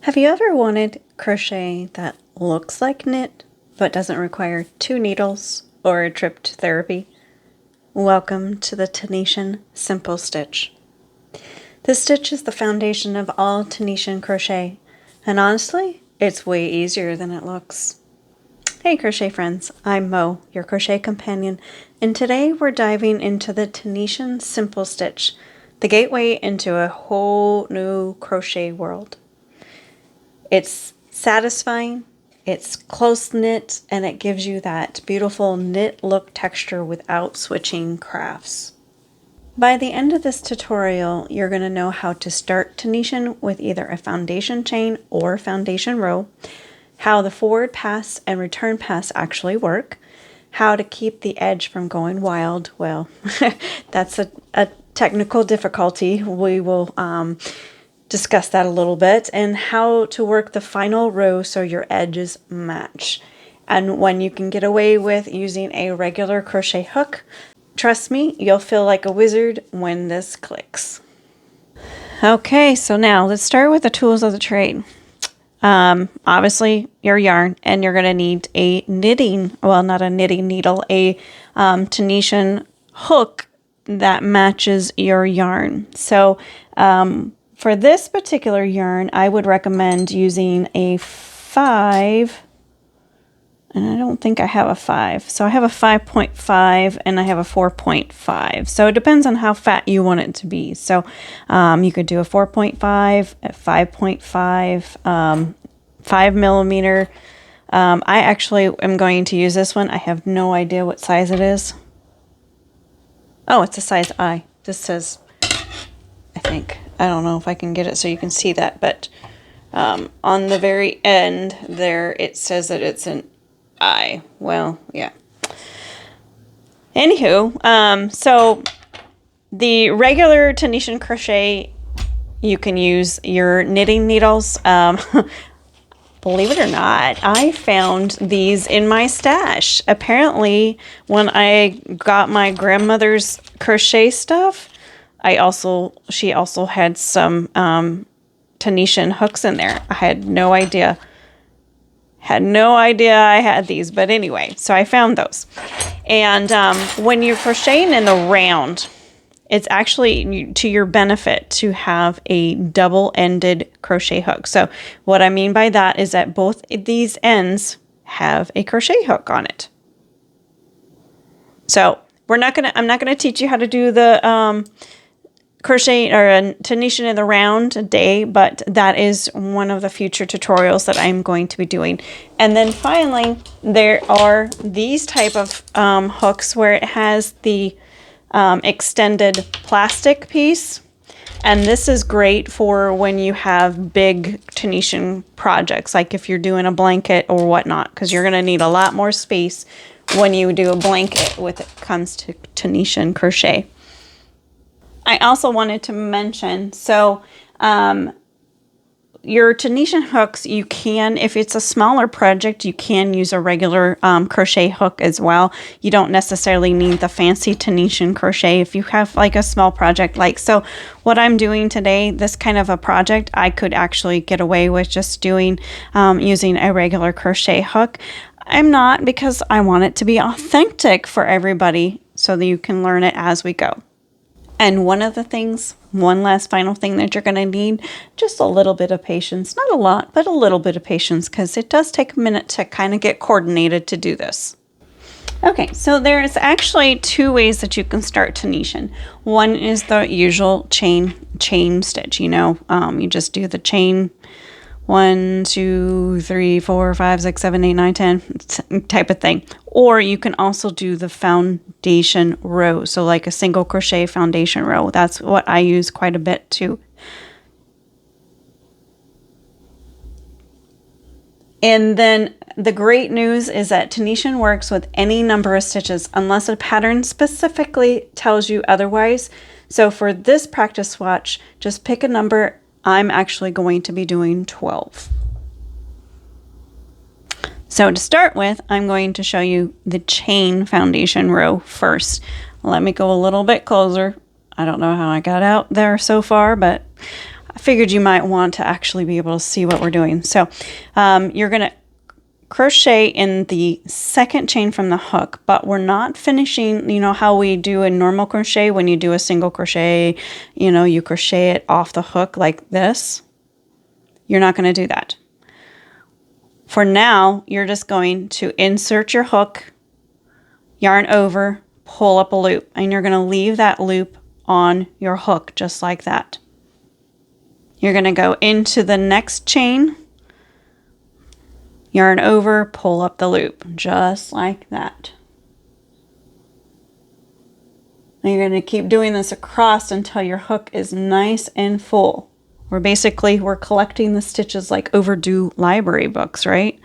Have you ever wanted crochet that looks like knit but doesn't require 2 needles or a trip to therapy? Welcome to the Tunisian Simple Stitch. This stitch is the foundation of all Tunisian crochet, and honestly, it's way easier than it looks. Hey crochet friends, I'm Mo, your crochet companion, and today we're diving into the Tunisian Simple Stitch, the gateway into a whole new crochet world. It's satisfying, it's close-knit, and it gives you that beautiful knit look texture without switching crafts. By the end of this tutorial, you're going to know how to start Tunisian with either a foundation chain or foundation row, how the forward pass and return pass actually work, how to keep the edge from going wild. Well, that's a technical difficulty. We will discuss that a little bit, and how to work the final row so your edges match, and when you can get away with using a regular crochet hook. Trust me, you'll feel like a wizard when this clicks. Okay, so now let's start with the tools of the trade. Obviously your yarn, and you're going to need a knitting, well, not a knitting needle, a Tunisian hook that matches your yarn. So for this particular yarn, I would recommend using a 5, and I don't think I have a 5. So I have a 5.5 and I have a 4.5. So it depends on how fat you want it to be. So you could do a 4.5, a 5.5, 5 millimeter. I actually am going to use this one. I have no idea what size it is. Oh, it's a size I. This says, I think. I don't know if I can get it so you can see that, but on the very end there it says that it's an I. Well, yeah. Anywho, so the regular Tunisian crochet, you can use your knitting needles. Believe it or not, I found these in my stash. Apparently, when I got my grandmother's crochet stuff, she also had some Tunisian hooks in there. I had no idea. Had no idea I had these, but anyway, so I found those. And when you're crocheting in the round, it's actually to your benefit to have a double-ended crochet hook. So what I mean by that is that both these ends have a crochet hook on it. So I'm not gonna teach you how to do the crochet or a Tunisian in the round today, but that is one of the future tutorials that I'm going to be doing. And then finally, there are these type of hooks where it has the extended plastic piece, and this is great for when you have big Tunisian projects, like if you're doing a blanket or whatnot, because you're going to need a lot more space when you do a blanket when it comes to Tunisian crochet. I also wanted to mention, so your Tunisian hooks, you can, if it's a smaller project, you can use a regular crochet hook as well. You don't necessarily need the fancy Tunisian crochet if you have like a small project. Like, so what I'm doing today, this kind of a project, I could actually get away with just doing, using a regular crochet hook. I'm not, because I want it to be authentic for everybody so that you can learn it as we go. And one last final thing that you're going to need, just a little bit of patience. Not a lot, but a little bit of patience, because it does take a minute to kind of get coordinated to do this. Okay, so there's actually 2 ways that you can start Tunisian. One is the usual chain stitch. You know, you just do the chain 1, 2, 3, 4, 5, 6, 7, 8, 9, 10 type of thing. Or you can also do the foundation row. So like a single crochet foundation row. That's what I use quite a bit too. And then the great news is that Tunisian works with any number of stitches unless a pattern specifically tells you otherwise. So for this practice swatch, just pick a number. I'm actually going to be doing 12. So to start with, I'm going to show you the chain foundation row first. Let me go a little bit closer. I don't know how I got out there so far, but I figured you might want to actually be able to see what we're doing. So you're going to crochet in the second chain from the hook, but we're not finishing, you know how we do a normal crochet when you do a single crochet, you know, you crochet it off the hook like this. You're not going to do that. For now, you're just going to insert your hook, yarn over, pull up a loop, and you're going to leave that loop on your hook just like that. You're going to go into the next chain, yarn over, pull up the loop, just like that. And you're going to keep doing this across until your hook is nice and full. We're collecting the stitches like overdue library books, right?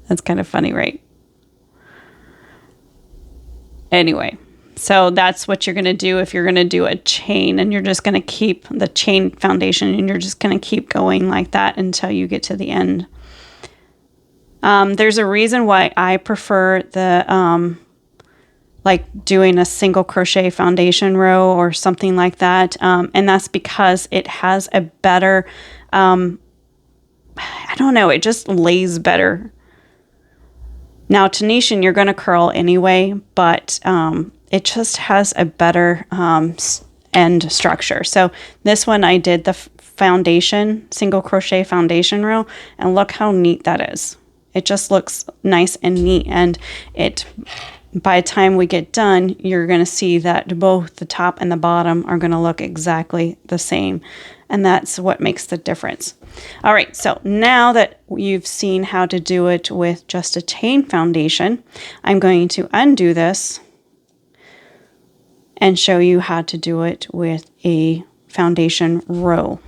That's kind of funny, right? Anyway, so that's what you're going to do if you're going to do a chain, and you're just going to keep the chain foundation, and you're just going to keep going like that until you get to the end. There's a reason why I prefer the like doing a single crochet foundation row or something like that, and that's because it has a better, I don't know, it just lays better. Now Tunisian, you're going to curl anyway, but it just has a better end structure. So this one I did the foundation, single crochet foundation row, and look how neat that is. It just looks nice and neat, and it, by the time we get done, you're going to see that both the top and the bottom are going to look exactly the same. And that's what makes the difference. All right, so now that you've seen how to do it with just a chain foundation, I'm going to undo this and show you how to do it with a foundation row.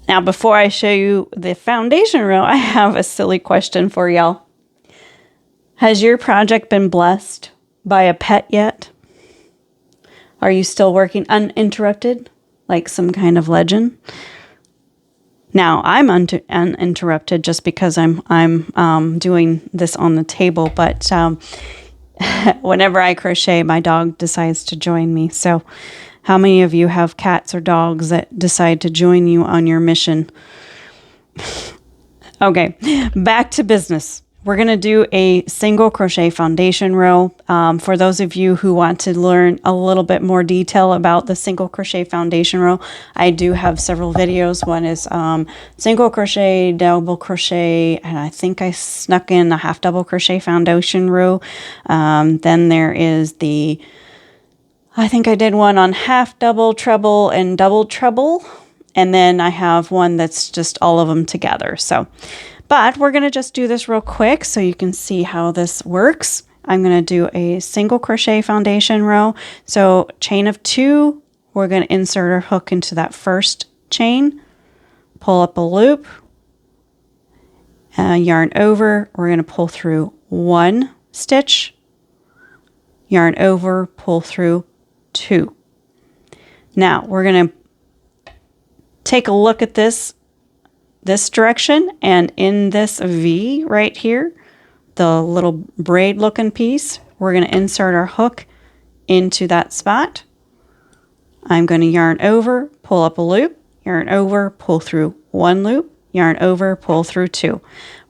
Now, before I show you the foundation row, I have a silly question for y'all. Has your project been blessed by a pet yet? Are you still working uninterrupted, like some kind of legend? Now, I'm uninterrupted just because I'm doing this on the table, but whenever I crochet, my dog decides to join me. So how many of you have cats or dogs that decide to join you on your mission? Okay, back to business. We're going to do a single crochet foundation row. For those of you who want to learn a little bit more detail about the single crochet foundation row, I do have several videos. One is single crochet, double crochet, and I think I snuck in a half double crochet foundation row. Then there is I think I did one on half double treble and double treble. And then I have one that's just all of them together. But we're going to just do this real quick so you can see how this works. I'm going to do a single crochet foundation row. So chain of 2, we're going to insert our hook into that first chain, pull up a loop, yarn over. We're going to pull through 1 stitch, yarn over, pull through 2. Now we're going to take a look at this direction, and in this V right here, the little braid looking piece, we're going to insert our hook into that spot. I'm going to yarn over, pull up a loop, yarn over, pull through 1 loop, yarn over, pull through 2.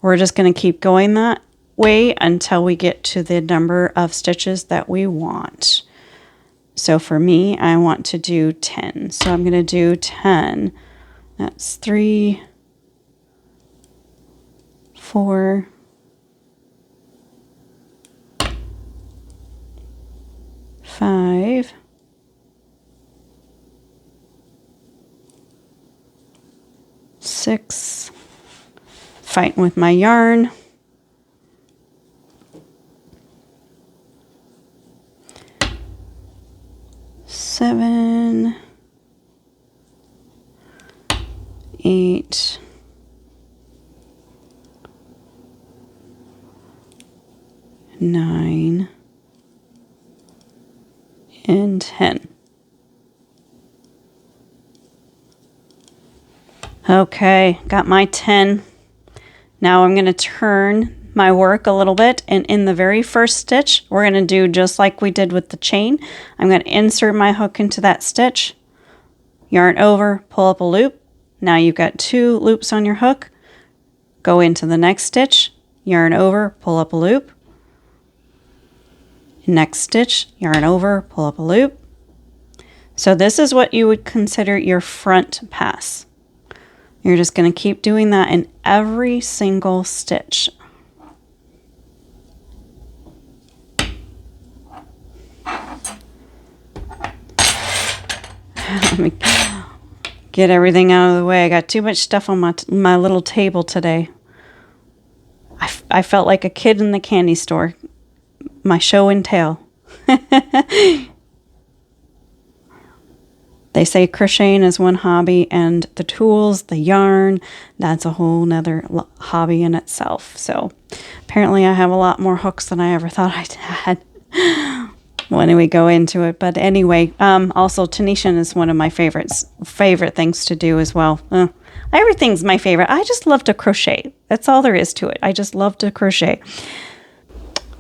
We're just going to keep going that way until we get to the number of stitches that we want. So for me, I want to do 10. So I'm going to do 10. That's 3, 4, 5, 6, fighting with my yarn, 7, 8, 9, and 10. Okay, got my 10. Now I'm going to turn my work a little bit, and in the very first stitch, we're going to do just like we did with the chain. I'm going to insert my hook into that stitch, yarn over, pull up a loop. Now you've got 2 loops on your hook. Go into the next stitch, yarn over, pull up a loop. Next stitch, yarn over, pull up a loop. So this is what you would consider your front pass. You're just going to keep doing that in every single stitch. Let me get everything out of the way. I got too much stuff on my little table today. I felt like a kid in the candy store. My show and tell. They say crocheting is one hobby, and the tools, the yarn, that's a whole nother hobby in itself. So apparently I have a lot more hooks than I ever thought I had when we go into it. But anyway, also Tunisian is one of my favorite things to do as well. Everything's my favorite. I just love to crochet. That's all there is to it. I just love to crochet.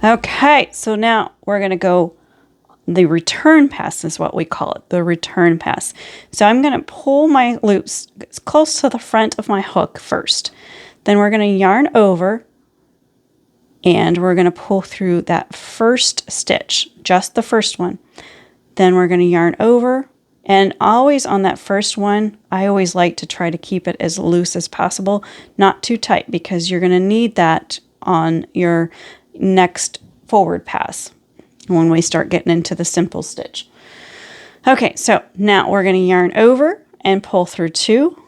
Okay, so now we're going to go, the return pass is what we call it, the return pass. So I'm going to pull my loops close to the front of my hook first. Then we're going to yarn over, and we're going to pull through that first stitch, just the first one. Then we're going to yarn over, and always on that first one, I always like to try to keep it as loose as possible, not too tight, because you're going to need that on your next forward pass when we start getting into the simple stitch. Okay, so now we're going to yarn over and pull through 2,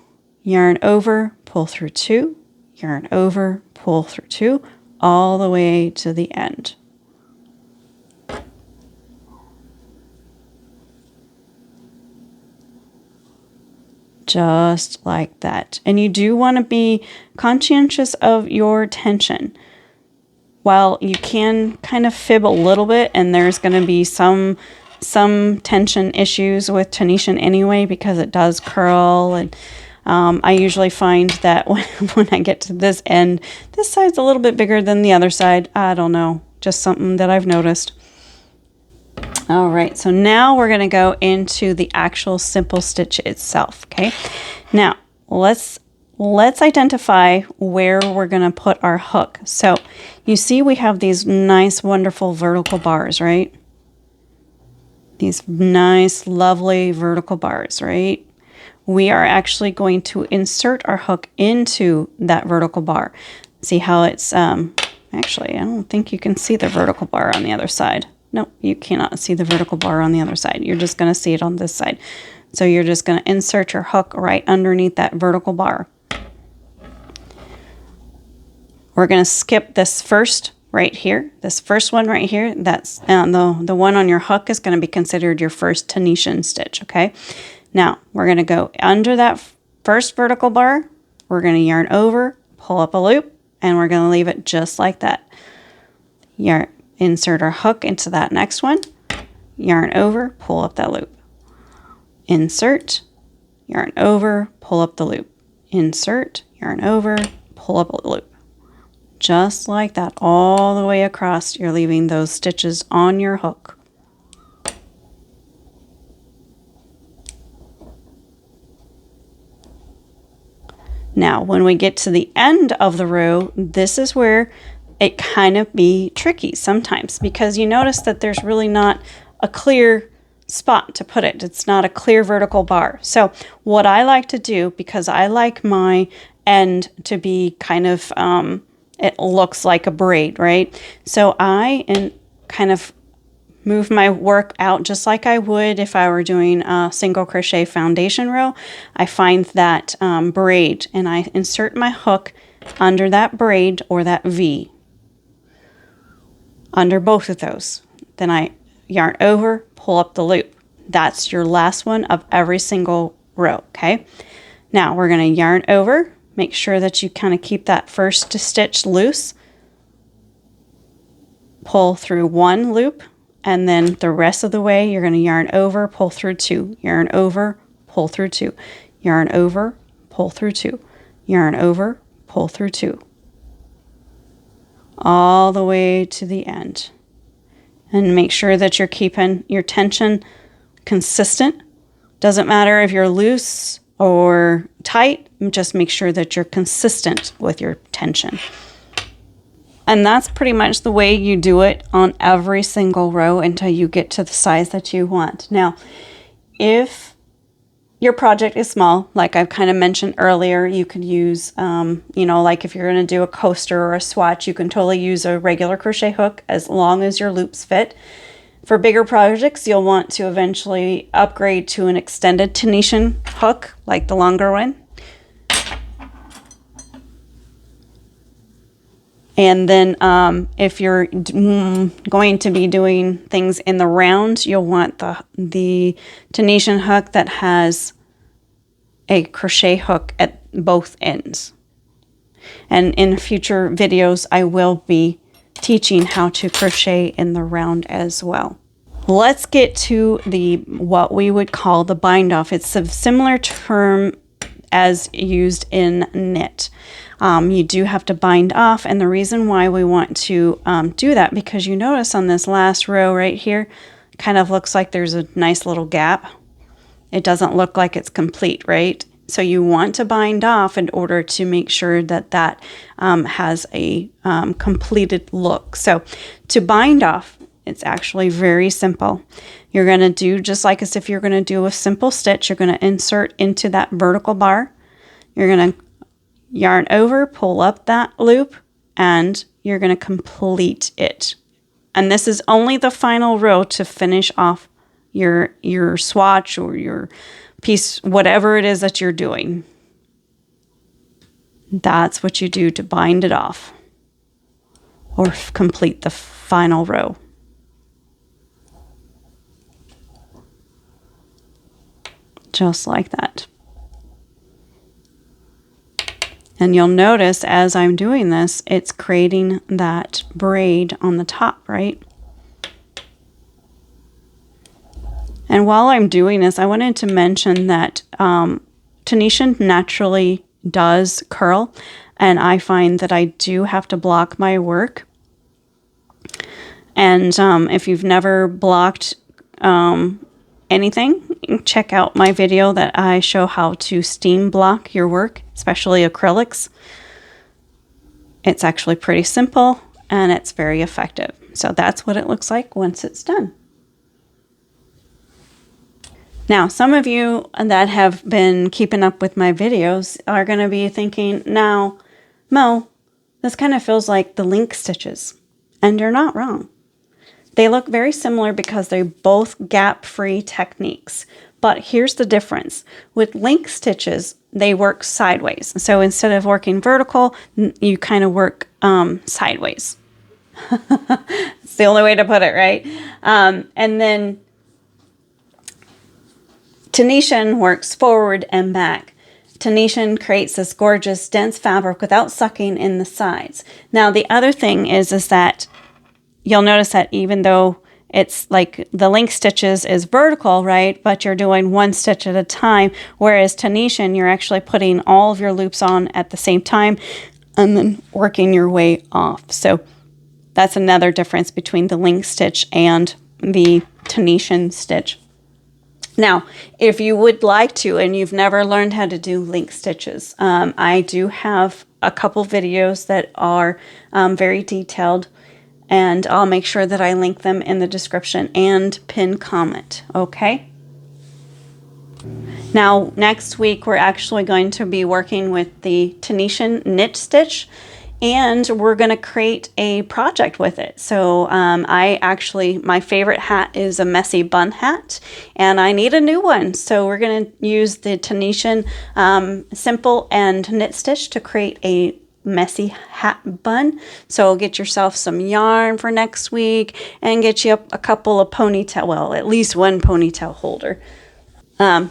yarn over, pull through 2, yarn over, pull through 2, all the way to the end. Just like that. And you do want to be conscientious of your tension. While you can kind of fib a little bit, and there's going to be some tension issues with Tunisian anyway, because it does curl, and I usually find that when I get to this end, this side's a little bit bigger than the other side. I don't know, just something that I've noticed. All right, so now we're going to go into the actual simple stitch itself. Okay, now let's identify where we're going to put our hook. So you see we have these nice, wonderful vertical bars, right? These nice, lovely vertical bars, right? We are actually going to insert our hook into that vertical bar. See how it's, actually, I don't think you can see the vertical bar on the other side. No, you cannot see the vertical bar on the other side. You're just going to see it on this side. So you're just going to insert your hook right underneath that vertical bar. We're going to skip this first right here. This first one right here, that's the one on your hook is going to be considered your first Tunisian stitch, okay? Now, we're going to go under that first vertical bar. We're going to yarn over, pull up a loop, and we're going to leave it just like that. Insert our hook into that next one. Yarn over, pull up that loop. Insert, yarn over, pull up the loop. Insert, yarn over, pull up a loop. Just like that, all the way across, you're leaving those stitches on your hook. Now, when we get to the end of the row, this is where it kind of be tricky sometimes, because you notice that there's really not a clear spot to put it. It's not a clear vertical bar. So what I like to do, because I like my end to be kind of, it looks like a braid, right? So I kind of move my work out just like I would if I were doing a single crochet foundation row. I find that braid, and I insert my hook under that braid or that V, under both of those. Then I yarn over, pull up the loop. That's your last one of every single row, okay? Now we're going to yarn over. Make sure that you kind of keep that first stitch loose. Pull through one loop, and then the rest of the way you're going to yarn over, pull through 2, yarn over, pull through 2, yarn over, pull through 2, yarn over, pull through 2. all the way to the end. And make sure that you're keeping your tension consistent. Doesn't matter if you're loose or tight, just make sure that you're consistent with your tension. And that's pretty much the way you do it on every single row until you get to the size that you want. Now, if your project is small, like I've kind of mentioned earlier, you could use, you know, like if you're going to do a coaster or a swatch, you can totally use a regular crochet hook as long as your loops fit. For bigger projects, you'll want to eventually upgrade to an extended Tunisian hook, like the longer one. And then if you're going to be doing things in the round, you'll want the Tunisian hook that has a crochet hook at both ends. And in future videos, I will be teaching how to crochet in the round as well. Let's get to what we would call the bind off. It's a similar term as used in knit. You do have to bind off, and the reason why we want to do that, because you notice on this last row right here, kind of looks like there's a nice little gap. It doesn't look like it's complete, right? So you want to bind off in order to make sure that that has a completed look. So to bind off, it's actually very simple. You're going to do just like as if you're going to do a simple stitch. You're going to insert into that vertical bar. You're going to yarn over, pull up that loop, and you're going to complete it. And this is only the final row to finish off your swatch or your piece, whatever it is that you're doing. That's what you do to bind it off or complete the final row. Just like that. And you'll notice as I'm doing this, it's creating that braid on the top, right? And while I'm doing this, I wanted to mention that Tunisian naturally does curl, and I find that I do have to block my work. And if you've never blocked anything, check out my video that I show how to steam block your work, especially acrylics. It's actually pretty simple and it's very effective. So that's what it looks like once it's done. Now, some of you that have been keeping up with my videos are going to be thinking, now, Mo, this kind of feels like the link stitches. And you're not wrong. They look very similar because they're both gap-free techniques. But here's the difference. With link stitches, they work sideways. So instead of working vertical, you kind of work sideways. It's the only way to put it, right? And then Tunisian works forward and back. Tunisian creates this gorgeous dense fabric without sucking in the sides. Now, the other thing is that you'll notice that even though it's like the link stitches is vertical, right? But you're doing one stitch at a time. Whereas Tunisian, you're actually putting all of your loops on at the same time and then working your way off. So that's another difference between the link stitch and the Tunisian stitch. Now, if you would like to, and you've never learned how to do link stitches, I do have a couple videos that are very detailed, and I'll make sure that I link them in the description and pin comment, okay? Now, next week, we're actually going to be working with the Tunisian Knit Stitch, and we're going to create a project with it. So my favorite hat is a messy bun hat, and I need a new one. So we're going to use the Tunisian Simple and Knit Stitch to create a messy hat bun. So get yourself some yarn for next week and get you a couple of ponytail, well, at least one ponytail holder.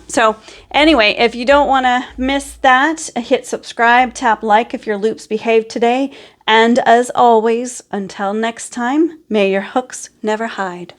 So anyway, if you don't want to miss that, hit subscribe, tap like if your loops behaved today. And as always, until next time, may your hooks never hide.